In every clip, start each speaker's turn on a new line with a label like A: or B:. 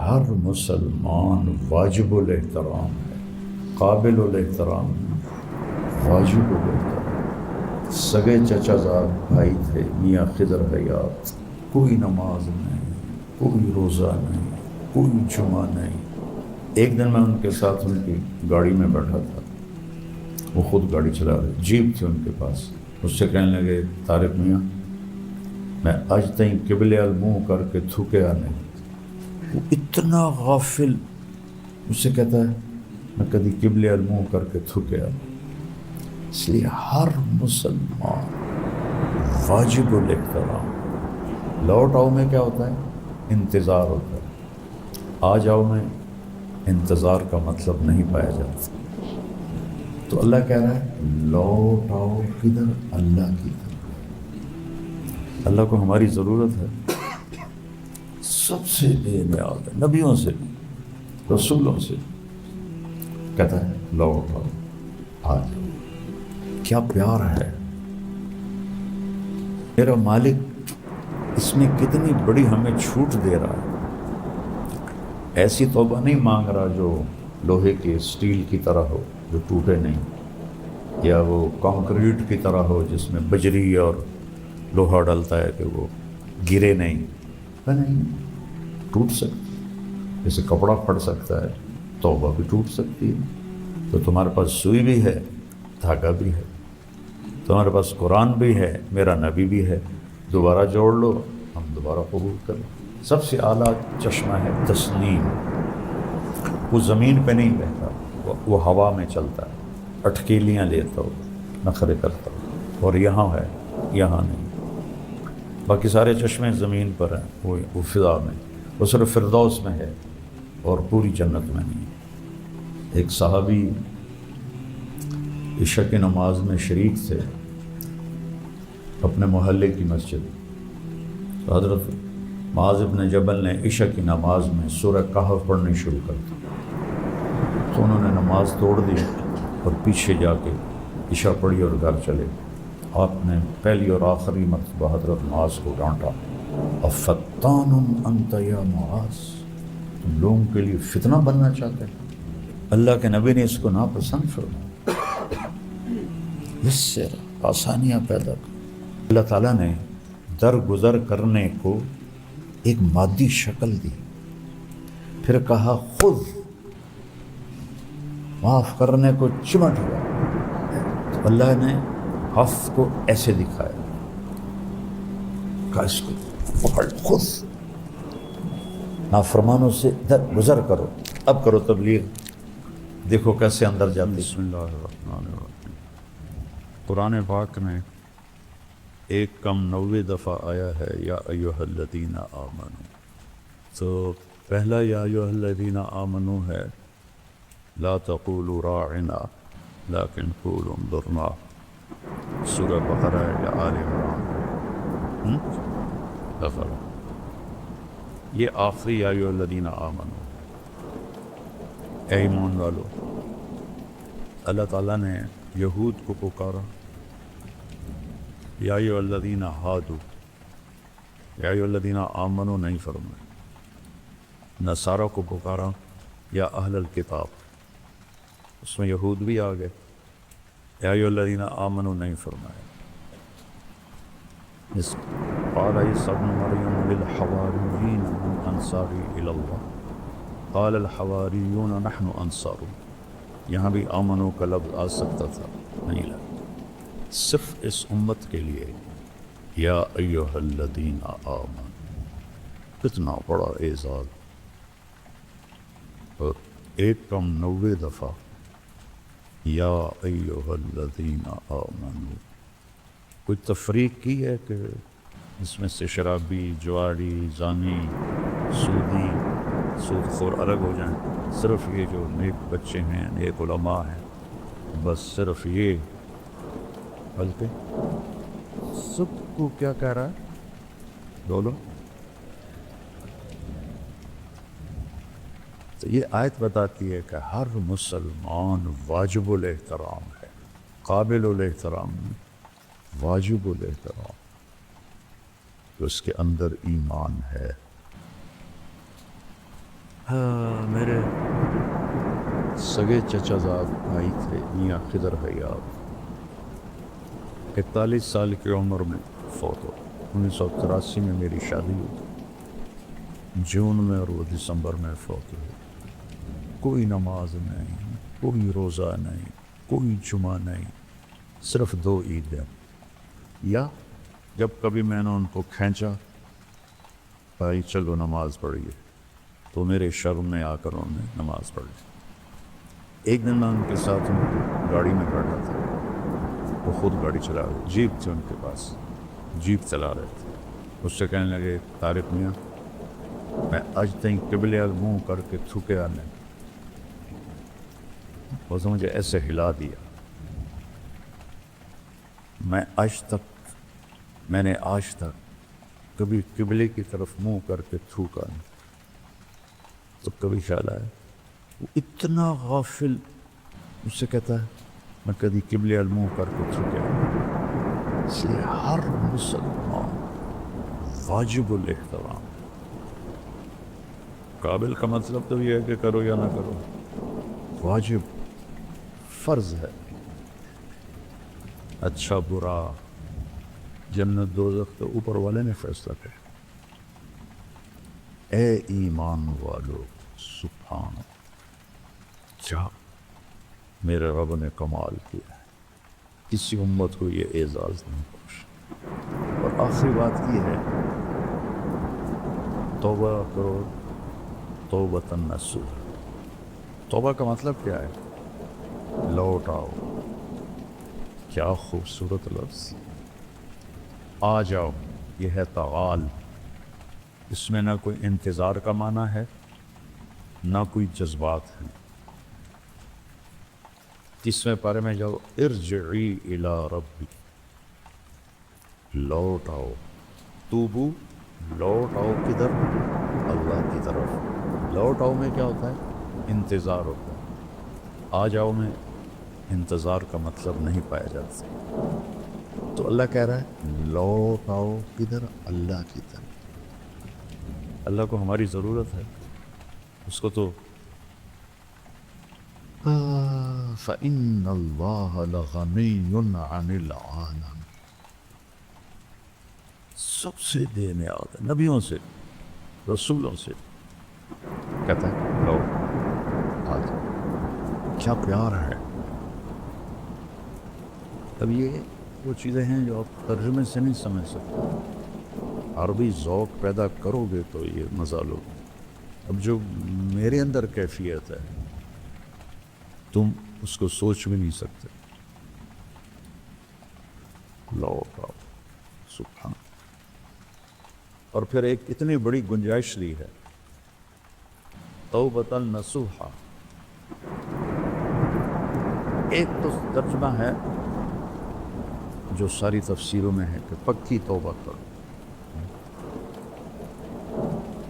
A: ہر مسلمان واجب الاحترام ہے، قابل الاحترام، واجب الاحترام۔ سگے چچا زاد بھائی تھے میاں خضر حیات، کوئی نماز نہیں، کوئی روزہ نہیں، کوئی جمعہ نہیں۔ ایک دن میں ان کے ساتھ ان کی گاڑی میں بیٹھا تھا، وہ خود گاڑی چلا رہے، جیپ تھی ان کے پاس۔ اس سے کہنے لگے طارق میاں میں آج تئیں قبلے منہ کر کے تھوکیا نہیں۔ وہ اتنا غافل، مجھ سے کہتا ہے میں کبھی قبلے منہ کر کے تھوکیا نہیں۔ اس لیے ہر مسلمان واجب الاحترام۔ لوٹ آؤ میں کیا ہوتا ہے؟ انتظار ہوتا ہے۔ آ جاؤ میں انتظار کا مطلب نہیں پایا جاتا۔ تو اللہ کہہ رہا ہے لوٹ آؤ کدھر؟ اللہ کی طرف۔ اللہ کو ہماری ضرورت ہے، سب سے بے نیاز ہے، نبیوں سے بھی، رسولوں سے بھی۔ کہتا ہے لوٹ آؤ، آ جاؤ۔ کیا پیار ہے میرا مالک، اس میں کتنی بڑی ہمیں چھوٹ دے رہا ہے۔ ایسی توبہ نہیں مانگ رہا جو لوہے کے اسٹیل کی طرح ہو، جو ٹوٹے نہیں، یا وہ کنکریٹ کی طرح ہو جس میں بجری اور لوہا ڈلتا ہے کہ وہ گرے نہیں۔ نہیں، ٹوٹ سکتی، جیسے کپڑا پھٹ سکتا ہے، توبہ بھی ٹوٹ سکتی ہے۔ تو تمہارے پاس سوئی بھی ہے، دھاگا بھی ہے، تمہارے پاس قرآن بھی ہے، میرا نبی بھی ہے، دوبارہ جوڑ لو، ہم دوبارہ قبول کر لیں۔ سب سے اعلیٰ چشمہ ہے تسلیم۔ وہ زمین پہ نہیں بہتا، وہ ہوا میں چلتا ہے، اٹکیلیاں لیتا ہو، نخرے کرتا ہو، اور یہاں ہے، یہاں نہیں۔ باقی سارے چشمے زمین پر ہیں، وہ فضا میں، وہ صرف فردوس میں ہے اور پوری جنت میں نہیں۔ ایک صحابی عشاء کی نماز میں شریک تھے اپنے محلے کی مسجد۔ تو حضرت معاذ بن جبل نے عشاء کی نماز میں سورہ کہف پڑھنی شروع کر دی، تو انہوں نے نماز توڑ دی اور پیچھے جا کے عشاء پڑھی اور گھر چلے۔ آپ نے پہلی اور آخری مرتبہ حضرت معاذ کو ڈانٹا، افتان انت یا معاذ، تم لوگوں کے لیے فتنہ بننا چاہتے ہیں؟ اللہ کے نبی نے اس کو ناپسند فرمایا۔ اس سے آسانیاں پیدا کر۔ اللہ تعالیٰ نے درگزر کرنے کو ایک مادی شکل دی، پھر کہا خود معاف کرنے کو چمٹ ہوا۔ تو اللہ نے عفو کو ایسے دکھایا، کہا اس کو پکڑ، خود نافرمانوں سے درگزر کرو۔ اب کرو تبلیغ، دیکھو کیسے اندر جاتی۔ بسم اللہ الرحمن الرحیم۔ قرآن پاک میں 190 دفعہ آیا ہے یا ایھا الذین آمنوا۔ تو پہلا یا ایھا الذین آمنوا ہے، لا تقولوا راعنا لیکن قولوا انظرنا، سورہ بقرہ یا آل عمران دفعہ۔ یہ آخری یا ایھا الذین آمنوا۔ اے ایمان والو، اللہ تعالیٰ نے یہود کو پکارا یا ایھا الذین ہادوا، یا ایھا الذین آمنوا نہیں فرمایا۔ نصارہ کو پکارا یا اہل الکتاب، اس میں یہود بھی آ گئے، یا ایھا الذین آمنوا نہیں فرمایا۔ قال عیسی ابن مریم للحواریین من انصاری الی اللہ قال الحواریون نحن انصار، یہاں بھی آمنو کا لفظ آ سکتا تھا، نہیں لگا۔ صرف اس امت کے لیے یا ایھا الذین آمنوا، کتنا بڑا اعزاز۔ اور 190 دفعہ یا ایھا الذین آمنوا۔ کوئی تفریق کی ہے کہ اس میں سے شرابی، جواری، زانی، سودی، سود خور الگ ہو جائیں؟ صرف یہ جو نیک بچے ہیں، نیک علماء ہیں، بس صرف یہ، بلکہ سب کو کیا کہہ رہا ہے؟ بولو۔ تو یہ آیت بتاتی ہے کہ ہر مسلمان واجب الاحترام ہے، قابل الاحترام نہیں، واجب الاحترام، کہ اس کے اندر ایمان ہے۔ میرے سگے چچا زاد بھائی تھے میاں خضر حیات، 41 سال کی عمر میں فوت ہو۔ 1983 میں میری شادی ہوئی، جون میں، اور وہ دسمبر میں فوت ہوئی۔ کوئی نماز نہیں، کوئی روزہ نہیں، کوئی جمعہ نہیں، صرف 2 عیدیں۔ یا جب کبھی میں نے ان کو کھینچا، بھائی چلو نماز پڑھیے، تو میرے شرم میں آ کر انہوں نے نماز پڑھ لی۔ ایک دن میں ان کے ساتھ ان کی گاڑی میں بیٹھا تھا، وہ خود گاڑی چلا رہے، جیپ تھی ان کے پاس، جیپ چلا رہے تھے۔ اس سے کہنے لگے طارق میاں، میں آج تک قبلے منہ کر کے تھوکے آنے، وہ مجھے ایسے ہلا دیا، میں نے آج تک کبھی قبلے کی طرف منہ کر کے تھوکا نہیں۔ تو کبھی خیال آیا، وہ اتنا غافل، مجھ سے کہتا ہے میں کبھی قبلے منہ کر کے تھوکا نہیں۔ اس لیے ہر مسلمان واجب الاحترام، قابل کا مطلب تو یہ ہے کہ کرو یا نہ کرو، واجب، فرض ہے۔ اچھا برا، جنت دوزخ تو اوپر والے نے فیصلہ کیا۔ اے ایمان والو، سبحان اللہ، کیا میرے رب نے کمال کیا ہے، کسی امت کو یہ اعزاز نہیں بخشا۔ اور آخری بات یہ ہے، توبہ کرو، توبۃ نصوح۔ توبہ کا مطلب کیا ہے؟ لوٹ آؤ۔ کیا خوبصورت لفظ، آ جاؤ، یہ ہے تعال۔ اس میں نہ کوئی انتظار کا معنی ہے، نہ کوئی جذبات ہیں۔ 30ویں پارے میں جاؤ، ارجعی الی ربی، لوٹ آؤ، توبو، لوٹ آؤ کدھر؟ اللہ کی طرف۔ لوٹ آؤ میں کیا ہوتا ہے؟ انتظار ہوتا ہے۔ آ جاؤ میں انتظار کا مطلب نہیں پایا جاتا۔ تو اللہ کہہ رہا ہے لوٹ آؤ کدھر؟ اللہ کی طرف۔ اللہ کو ہماری ضرورت ہے، اس کو تو فَإِنَّ اللَّهَ لَغَنِيٌّ عَنِ الْعَالَمِينَ، سب سے بے نیاز ہے، نبیوں سے، رسولوں سے کہتا ہے لو آج، کیا پیار ہے۔ اب یہ وہ چیزیں ہیں جو آپ ترجمے سے نہیں سمجھ سکتے، عربی ذوق پیدا کرو گے تو یہ مزہ لو۔ اب جو میرے اندر کیفیت ہے تم اس کو سوچ بھی نہیں سکتے۔ لوٹ آؤ، سبحان۔ اور پھر ایک اتنی بڑی گنجائش لی ہے، توبۃ نصوحا۔ ایک تو ترجمہ ہے جو ساری تفسیروں میں ہے کہ پکی توبہ کرو،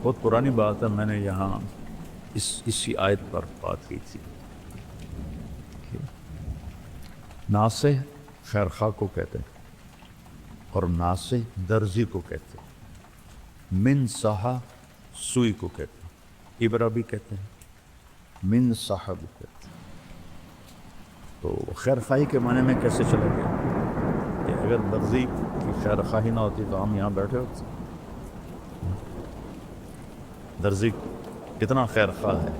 A: بہت پرانی بات ہے، میں نے یہاں اسی آیت پر بات کی تھی۔ ناصح خیرخواہ کو کہتے ہیں، اور ناصح درزی کو کہتے ہیں، من صحا سوئی کو کہتے ہیں، ابرہ بھی کہتے ہیں، من صحا بھی کہتے ہیں۔ تو خیرخواہی کے معنی میں کیسے چلا گیا کہ اگر درزی کی خیرخواہی نہ ہوتی تو ہم یہاں بیٹھے ہوتے۔ درزی کتنا خیرخواہ ہے،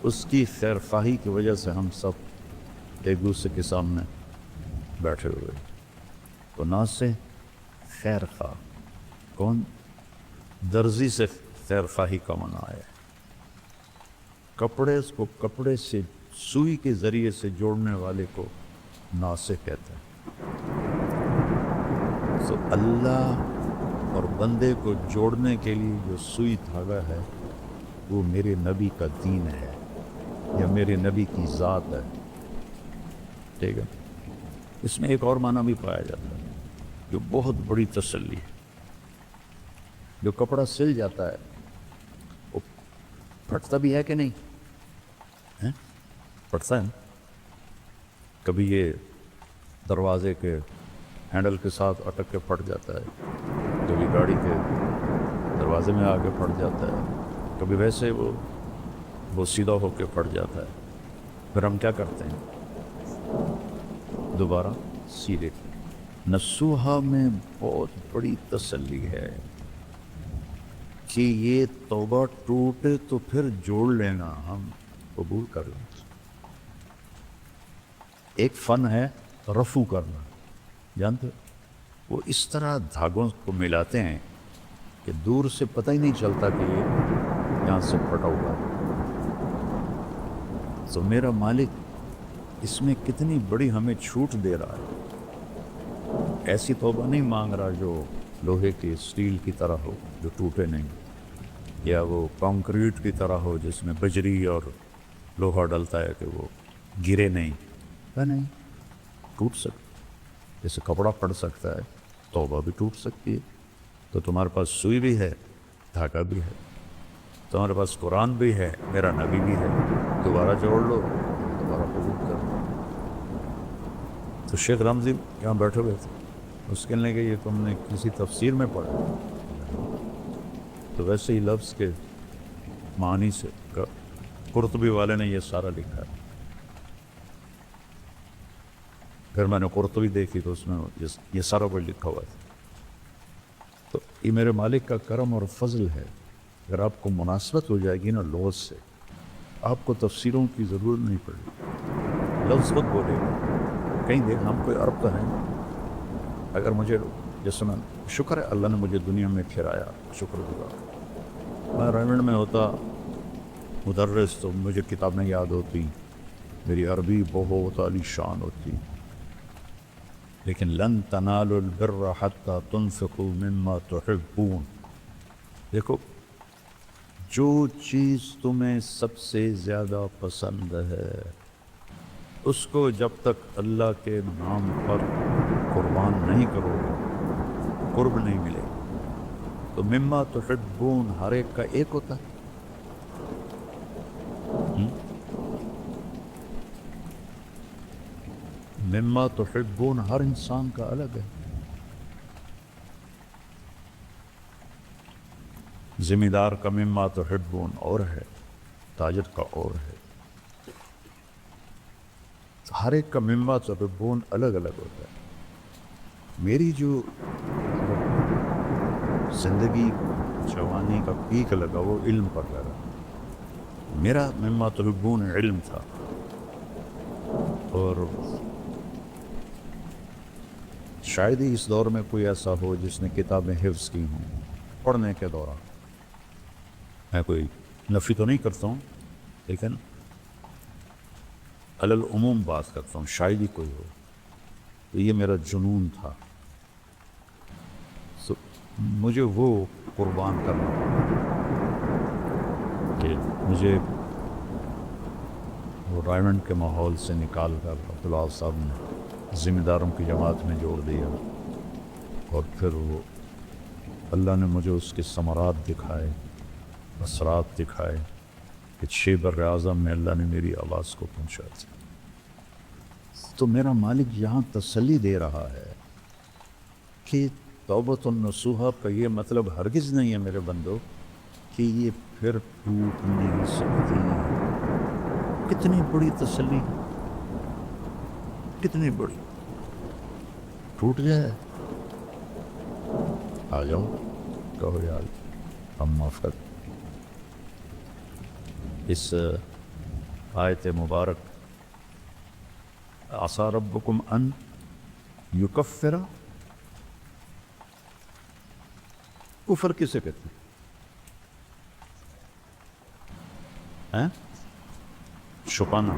A: اس کی خیرخواہی کی وجہ سے ہم سب ایک دوسرے کے سامنے بیٹھے ہوئے۔ تو ناصح خیر خواہ کون؟ درزی سے خیر خواہی کا معنی ہے، کپڑے کو کپڑے سے سوئی کے ذریعے سے جوڑنے والے کو ناصح کہتے ہیں۔ تو اللہ اور بندے کو جوڑنے کے لیے جو سوئی دھاگا ہے وہ میرے نبی کا دین ہے، یا میرے نبی کی ذات ہے، ٹھیک ہے۔ اس میں ایک اور معنی بھی پایا جاتا ہے جو بہت بڑی تسلی ہے۔ جو کپڑا سل جاتا ہے وہ پھٹتا بھی ہے کہ نہیں؟ پھٹتا ہے نا؟ کبھی یہ دروازے کے ہینڈل کے ساتھ اٹک کے پھٹ جاتا ہے، کبھی گاڑی کے دروازے میں آ کے پھٹ جاتا ہے، کبھی ویسے وہ سیدھا ہو کے پڑ جاتا ہے، پھر ہم کیا کرتے ہیں دوبارہ سیدھے۔ نصوحہ میں بہت بڑی تسلی ہے کہ یہ توبہ ٹوٹے تو پھر جوڑ لینا، ہم قبول کر لیں۔ ایک فن ہے رفو کرنا، جانتے وہ اس طرح دھاگوں کو ملاتے ہیں کہ دور سے پتہ ہی نہیں چلتا کہ یہ یہاں سے پھٹا ہوا ہے۔ تو میرا مالک اس میں کتنی بڑی ہمیں چھوٹ دے رہا ہے۔ ایسی توبہ نہیں مانگ رہا جو لوہے کی اسٹیل کی طرح ہو جو ٹوٹے نہیں، یا وہ کانکریٹ کی طرح ہو جس میں بجری اور لوہا ڈلتا ہے کہ وہ گرے نہیں ٹوٹ سکتا، جیسے کپڑا پھٹ سکتا ہے توبہ بھی ٹوٹ سکتی ہے۔ تو تمہارے پاس سوئی بھی ہے، دھاگا بھی ہے، تمہارے پاس قرآن بھی ہے، میرا نبی بھی ہے، دوبارہ جوڑ لو، دوبارہ قبول کر لو۔ تو شیخ رمضی یہاں بیٹھے ہوئے تھے، اس کے لیے کہ یہ تم نے کسی تفسیر میں پڑھا، تو ویسے ہی لفظ کے معنی سے قرطبی والے نے یہ سارا لکھا ہے۔ پھر میں نے قرطبی دیکھی تو اس میں یہ سارا کچھ لکھا ہوا تھا۔ تو یہ میرے مالک کا کرم اور فضل ہے، اگر آپ کو مناسبت ہو جائے گی نا لفظ سے، آپ کو تفسیروں کی ضرورت نہیں پڑے گی، لفظ خود بولے گا۔ کہیں دیکھ ہم کوئی عرب تو ہیں، اگر مجھے جیسے میں شکر ہے اللہ نے مجھے دنیا میں پھرایا، شکر گزار۔ میں ریمنڈ میں ہوتا مدرس تو مجھے کتابیں یاد ہوتی، میری عربی بہت عالی شان ہوتی، لیکن لن تنالوا البر حتى تنفقوا مما تحبون۔ دیکھو جو چیز تمہیں سب سے زیادہ پسند ہے اس کو جب تک اللہ کے نام پر قربان نہیں کرو گے قرب نہیں ملے گا۔ تو مما تحبون ہر ایک کا ایک ہوتا ہے، مما تحبون ہر انسان کا الگ ہے۔ ذمہ دار کا مما تحبون اور ہے، تاجر کا اور ہے، ہر ایک کا مما تحبون الگ الگ ہوتا ہے۔ میری جو زندگی جوانی کا پیک لگا وہ علم پر لگا، میرا مما تحبون علم تھا، اور شاید ہی اس دور میں کوئی ایسا ہو جس نے کتابیں حفظ کی ہوں پڑھنے کے دوران۔ میں کوئی نفی تو نہیں کرتا ہوں، لیکن علی العموم بات کرتا ہوں، شاید ہی کوئی ہو۔ تو یہ میرا جنون تھا، تو مجھے وہ قربان کرنا کہ مجھے وہ رائمنڈ کے ماحول سے نکال کر عبداللہ صاحب نے ذمہ داروں کی جماعت میں جوڑ دیا، اور پھر وہ اللہ نے مجھے اس کے ثمرات دکھائے، اثرات دکھائے کہ 6 بر اعظم میں اللہ نے میری آواز کو پہنچا دیا۔ تو میرا مالک یہاں تسلی دے رہا ہے کہ توبۃ النصوحہ کا یہ مطلب ہرگز نہیں ہے میرے بندو کہ یہ پھر ٹوٹ نہیں سکتی۔ کتنی بڑی تسلی، کتنی بڑی، ٹوٹ جائے آ جاؤ کہو یار ہم معاف کر۔ اس آیت مبارک عسیٰ ربکم ان یکفر، کفر کسے کہتے ہیں؟ چھپانا،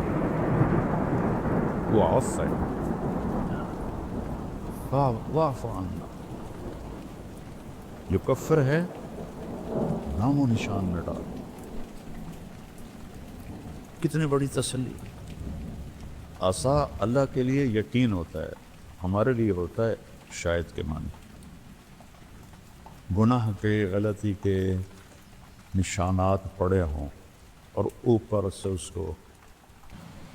A: وہ عف ہے، واعف عنا، یکفر ہے نام و نشان میں ڈال۔ کتنی بڑی تسلی۔ عسیٰ اللہ کے لیے یقین ہوتا ہے، ہمارے لیے ہوتا ہے شاید کے معنی۔ گناہ کے، غلطی کے نشانات پڑے ہوں اور اوپر سے اس کو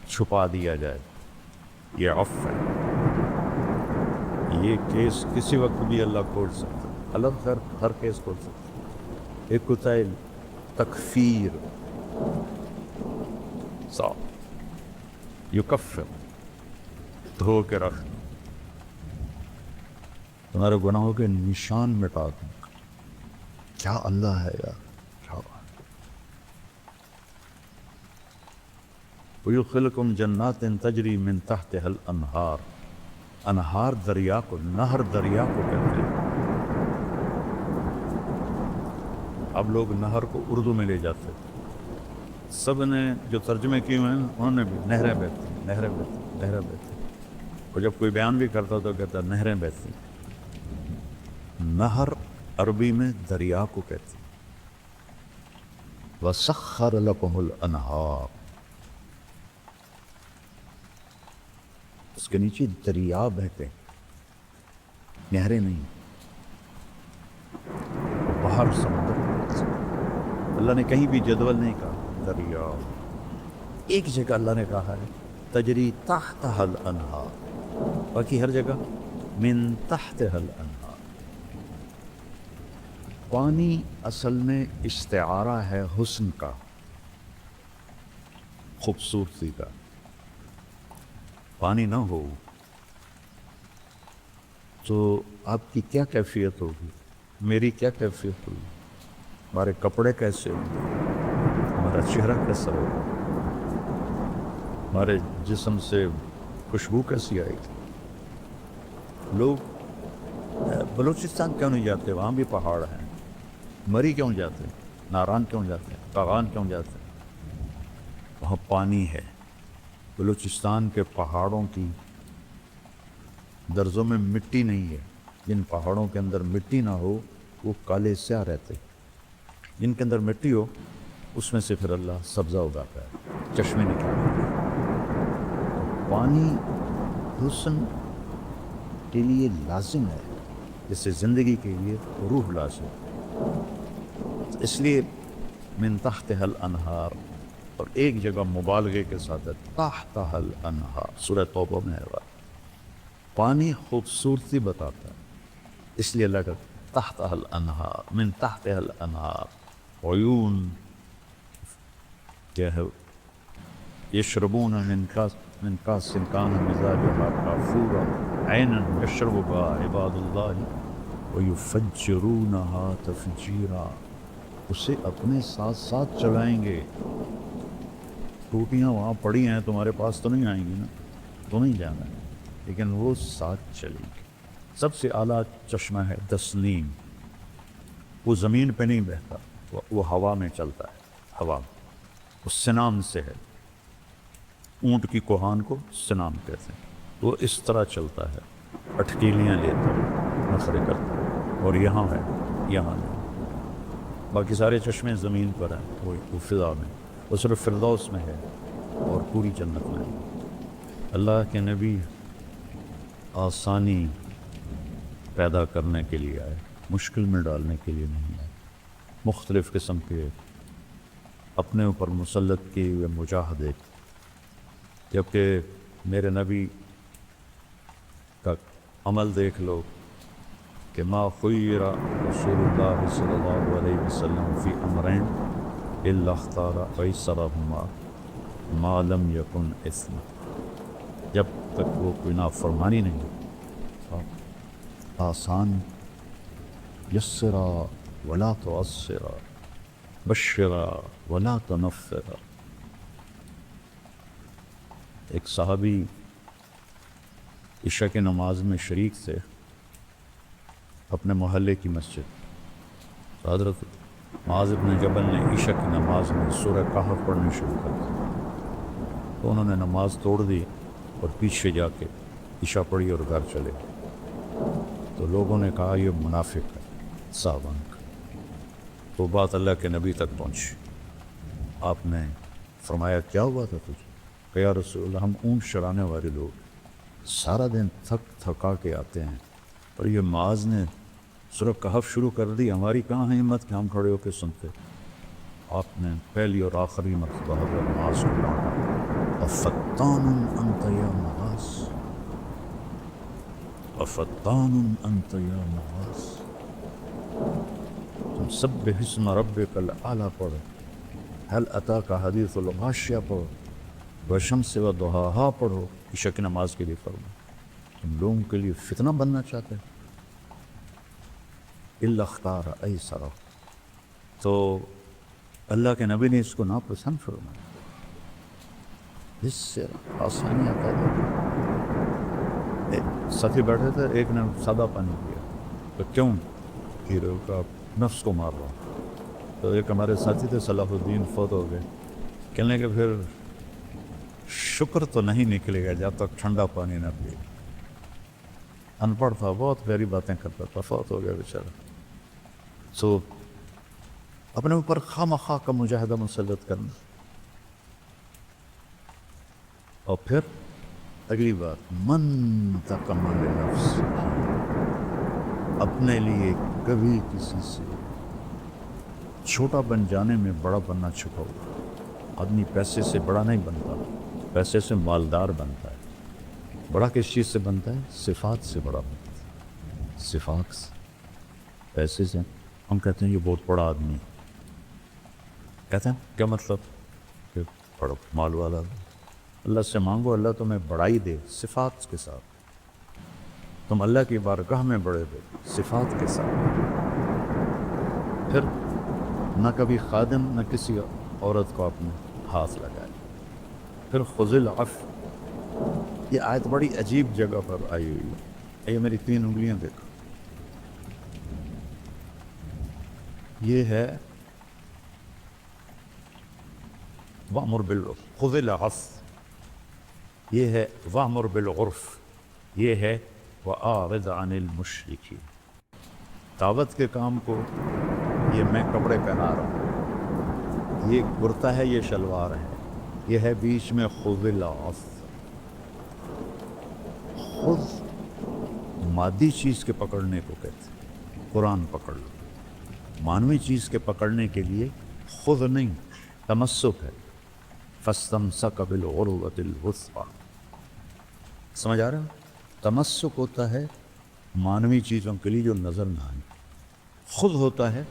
A: چھپا دیا جائے، یہ عفو ہے۔ یہ کیس کسی وقت بھی اللہ کھول سکتا ہے، اللہ ہر کیس کھول سکتا ہے۔ ایک ہوتا ہے تکفیر صاف یکفر دھو کے رکھ تمہارے گناہوں کے نشان مٹا دوں. کیا اللہ ہے یار. وَيُدْخِلُكُمْ جَنَّاتٍ تَجْرِي مِن تَحْتِهَا الْأَنْهَارُ. انہار دریا کو، نہر دریا کو کہتے ہیں. اب لوگ نہر کو اردو میں لے جاتے ہیں. سب نے جو ترجمے کیے ہوئے ہیں انہوں نے بھی نہریں بہتی نہریں بہتی نہریں بہتی. اور جب کوئی بیان بھی کرتا تو کہتا نہریں بہتی. نہر عربی میں دریا کو کہتے ہیں. وَسَخَّرَ لَكُمُ الْأَنْهَارَ. اس کے نیچے دریا بہتے ہیں، نہریں نہیں. باہر سمندر. اللہ نے کہیں بھی جدول نہیں کہا دریا. ایک جگہ اللہ نے کہا ہے تجری تحتها الانہار، باقی ہر جگہ من تحتها الانہار. پانی اصل میں استعارہ ہے حسن کا، خوبصورتی کا. پانی نہ ہو تو آپ کی کیا کیفیت ہوگی، میری کیا کیفیت ہوگی، ہمارے کپڑے کیسے ہوں گے، ہمارا چہرہ کیسا ہوگا، ہمارے جسم سے خوشبو کیسی آئے گی. لوگ بلوچستان کیوں نہیں جاتے؟ وہاں بھی پہاڑ ہیں. مری کیوں جاتے ہیں؟ ناران کیوں جاتے ہیں؟ کاغان کیوں جاتے ہیں؟ وہاں پانی ہے. بلوچستان کے پہاڑوں کی درزوں میں مٹی نہیں ہے. جن پہاڑوں کے اندر مٹی نہ ہو وہ کالے سیاہ رہتے. جن کے اندر مٹی ہو اس میں سے پھر اللہ سبزہ اگاتا ہے، چشمے نکالتا ہے. پانی حسن کے لیے لازم ہے جیسے زندگی کے لیے روح لازم. اس لیے من تحتها الانہار. اور ایک جگہ مبالغے کے ساتھ ہے تحتها الانہار. سورہ توبہ میں ہے. پانی خوبصورتی بتاتا ہے، اس لیے اللہ کا تحتها الانہار، من تحتها الانہار. عیون کیا ہے؟ یشربون من کاس کان مزاجها کافورا عینا یشرب بها عباد اللہ ویفجرونها تفجیرا. اسے اپنے ساتھ ساتھ چلائیں گے. ٹوٹیاں وہاں پڑی ہیں، تمہارے پاس تو نہیں آئیں گی نا، تو نہیں جانا ہے، لیکن وہ ساتھ چلیں گے. سب سے اعلیٰ چشمہ ہے تسنیم. وہ زمین پہ نہیں بہتا، وہ ہوا میں چلتا ہے. ہوا وہ سنام سے ہے. اونٹ کی کوہان کو سنام کہتے ہیں. وہ اس طرح چلتا ہے، اٹکیلیاں لیتا ہے، نخرے کرتا ہے. اور یہاں ہے، یہاں نہیں. باقی سارے چشمے زمین پر ہیں، وہ فضا میں. وہ صرف فردوس میں ہے اور پوری جنت میں ہے. اللہ کے نبی آسانی پیدا کرنے کے لیے آئے، مشکل میں ڈالنے کے لیے نہیں آئے. مختلف قسم کے اپنے اوپر مسلط کیے ہوئے مجاہدے. جبکہ میرے نبی کا عمل دیکھ لو کہ ما خیر رسول اللہ صلی اللہ علیہ وسلم فی امرین الا اختار ایسرہما ما لم یکن اثم. جب تک وہ کوئی نافرمانی نہیں، آسان، یسرا ولا تعسرا، بشرا ولا تنفرا. ایک صحابی عشاء کی نماز میں شریک تھے اپنے محلے کی مسجد. حضرت معاذ بن جبل نے عشاء کی نماز میں سورہ کہف پڑھنی شروع کر دی. تو انہوں نے نماز توڑ دی اور پیچھے جا کے عشاء پڑھی اور گھر چلے. تو لوگوں نے کہا یہ منافق ہے، صاحبان کا. تو بات اللہ کے نبی تک پہنچی. آپ نے فرمایا کیا ہوا تھا تجھے؟ کہ یا رسول اللہ ہم اونٹ چرانے والے لوگ سارا دن تھکا کے آتے ہیں، اور یہ معاذ نے سورہ کہف شروع کر دی، ہماری کہاں ہے ہمت کہ ہم کھڑے ہو کے سنتے. آپ نے پہلی اور آخری مرتبہ حضرت معاذ کو ڈانٹا. افتان انت یا معاذ، افتان انت یا معاذ. تم سبح اسم ربک الاعلی پڑھو. حل اتاک حدیث الغاشیہ پڑھو، والشمس وضحاہا پڑھو، عشاء کی نماز کے لیے فرما تم لوگوں کے لیے فتنہ بننا چاہتے ہیں، الا اختار ایسرا، تو اللہ کے نبی نے اس کو ناپسند فرمایا، اس سے آسانیاں پیدا کی۔ ساتھی بیٹھے تھے، ایک نے سادہ پانی پیا، تو کیوں ہیرو کا نفس کو مار رہا، تو ایک ہمارے ساتھی تھے صلاح الدین، فوت ہو گئے، کہنے کہ پھر شکر تو نہیں نکلے گا جب تک ٹھنڈا پانی نہ پیے، ان پڑھ تھا، بہت پیاری باتیں کرتا تھا، فوت ہو گیا بیچارہ۔ سو اپنے اوپر خواہ مخواہ کا مجاہدہ مسلط کرنا، اور پھر اگلی بات من تکمل نفس، اپنے لیے کبھی کسی سے چھوٹا بن جانے میں بڑا بننا چھپا ہوا۔ آدمی پیسے سے بڑا نہیں بنتا، پیسے سے مالدار بنتا ہے۔ بڑا کس چیز سے بنتا ہے؟ صفات سے بڑا بنتا ہے، صفات سے۔ پیسے سے ہم کہتے ہیں یہ بہت بڑا آدمی ہے، کہتے ہیں کیا مطلب کہ بڑا مال والا۔ اللہ سے مانگو اللہ تمہیں بڑائی دے صفات کے ساتھ، تم اللہ کی بارگاہ میں بڑے دے صفات کے ساتھ۔ پھر نہ کبھی خادم نہ کسی عورت کو اپنے ہاتھ لگائے۔ پھر خذ العفو، یہ آیت بڑی عجیب جگہ پر آئی ہوئی ہے۔ یہ میری 3 انگلیاں دیکھو، یہ ہے وَأْمُرْ بِالْعُرْفِ، خُذِ الْعَفْوَ، یہ ہے وَأْمُرْ بِالْعُرْفِ، یہ ہے وَأَعْرِضْ عَنِ الْمُشْرِكِينَ۔ دعوت کے کام کو، یہ میں کپڑے پہنا رہا ہوں، یہ کرتا ہے، یہ شلوار ہے، یہ ہے بیچ میں خُذِ الْعَفْوَ۔ خود مادی چیز کے پکڑنے کو کہتے ہیں، قرآن پکڑ لو۔ مانوی چیز کے پکڑنے کے لیے خود نہیں، تمسک ہے، فَاسْتَمْسَكَ بِالْعُرْوَةِ الْوُثْقَىٰ۔ سمجھ آ رہا ہے؟ تمسک ہوتا ہے مانوی چیزوں کے لیے جو نظر نہ آئے، خود ہوتا ہے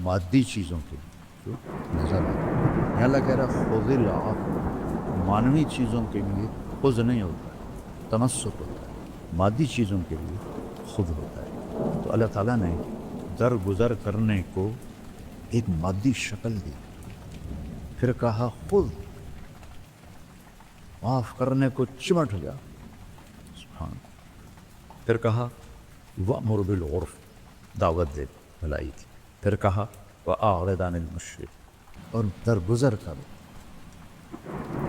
A: مادی چیزوں کے لیے جو نظر آئے۔ یہاں اللہ کہہ رہا خُذِ الْعَفْوَ، مانوی چیزوں کے لیے خود نہیں ہوتا ہے، تمسک ہوتا ہے، مادی چیزوں کے لیے خود ہوتا ہے۔ تو اللہ تعالیٰ نے درگزر کرنے کو ایک مادی شکل دی، پھر کہا خود معاف کرنے کو چمٹ گیا، سبحان۔ پھر کہا وَأْمُرْ بِالْعُرْفِ، دعوت دے بھلائی کی، پھر کہا وَأَعْرِضْ عَنِ الْمُشْرِكِينَ، اور درگزر کرو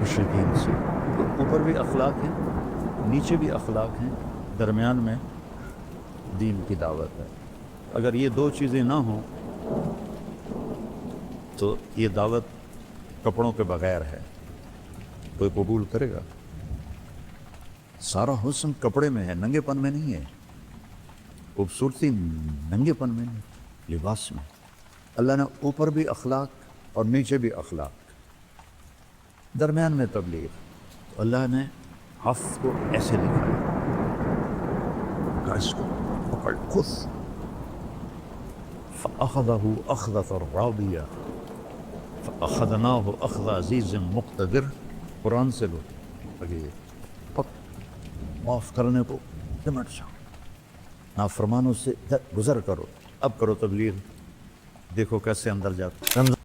A: مشرکین سے۔ اوپر بھی اخلاق ہیں، نیچے بھی اخلاق ہیں، درمیان میں دین کی دعوت ہے۔ اگر یہ 2 چیزیں نہ ہوں تو یہ دعوت کپڑوں کے بغیر ہے، کوئی قبول کرے گا؟ سارا حسن کپڑے میں ہے، ننگے پن میں نہیں ہے، خوبصورتی ننگے پن میں نہیں، لباس میں۔ اللہ نے اوپر بھی اخلاق اور نیچے بھی اخلاق، درمیان میں تبلیغ۔ تو اللہ نے حفظ کو ایسے لکھا ہے کہ اس کو پکڑ خود، فَأَخَذَهُ أَخْذَةً رَابِيَةً فَأَخَذْنَاهُ أَخْذَ عَزِيزٍ مُقْتَدِرٍ۔ قرآن سے لو، اگے معاف کرنے کو نمٹ جاؤ، نافرمانوں سے گزر کرو، اب کرو تبلیغ، دیکھو کیسے اندر جاتے۔